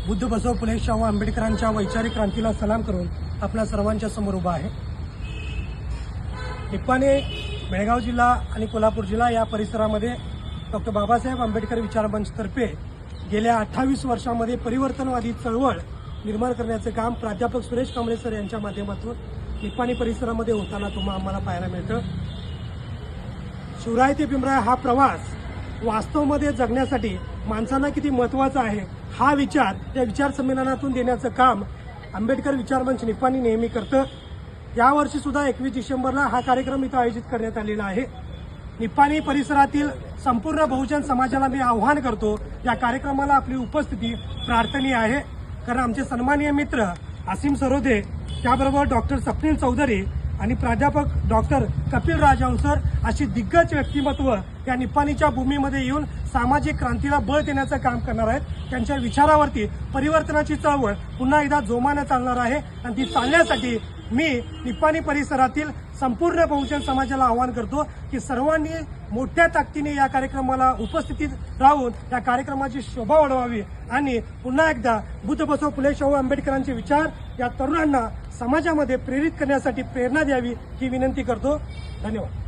बुद्ध बसव फुले शाहू आंबेडकरांच्या वैचारिक क्रांतीला सलाम करून आपल्या सर्वांच्या समोर उभा आहे। निप्पाणी, बेळगाव जिल्हा आणि कोल्हापूर जिल्हा या परिसरामध्ये डॉक्टर बाबासाहेब आंबेडकर विचार मंचतर्फे गेल्या 28 वर्षांमध्ये परिवर्तनवादी चळवळ निर्माण करण्याचे काम प्राध्यापक सुरेश कांबळे सर यांच्या माध्यमातून निप्पाणी परिसरामध्ये होताना आम्हाला पाहायला मिळतं। शिवराय ते पिंपराय हा प्रवास वास्तवमध्ये जगण्यासाठी माणसांना किती महत्त्वाचा आहे हा विचार या विचार संमेलनातून देण्याचं काम आंबेडकर विचार मंच निप्पाणी नेहमी करतं। यावर्षी सुद्धा 21 डिसेंबरला हा कार्यक्रम इथं आयोजित करण्यात आलेला आहे। निप्पाणी परिसरातील संपूर्ण बहुजन समाजाला मी आव्हान करतो, या कार्यक्रमाला आपली उपस्थिती प्रार्थनीय आहे। कारण आमचे सन्माननीय मित्र असीम सरोदे, त्याबरोबर डॉक्टर स्वप्नील चौधरी आणि प्राध्यापक डॉक्टर कपिल राजहंसर अशी दिग्गज व्यक्तिमत्व या निप्पाणीच्या भूमीमध्ये येऊन सामाजिक क्रांतीला बळ देण्याचं काम करणार आहेत। त्यांच्या विचारावरती परिवर्तनाची चळवळ पुन्हा एकदा जोमाने चालणार आहे आणि ती चालण्यासाठी मी निप्पाणी परिसरातील संपूर्ण बहुजन समाजाला आवाहन करतो की सर्वांनी मोठ्या ताकदीने या कार्यक्रमाला उपस्थितीत राहून या कार्यक्रमाची शोभा वाढवावी आणि पुन्हा एकदा बुद्ध बसव फुले शाहू आंबेडकरांचे विचार या तरुणांना समाजामध्ये प्रेरित करण्यासाठी प्रेरणा द्यावी ही विनंती करतो। धन्यवाद।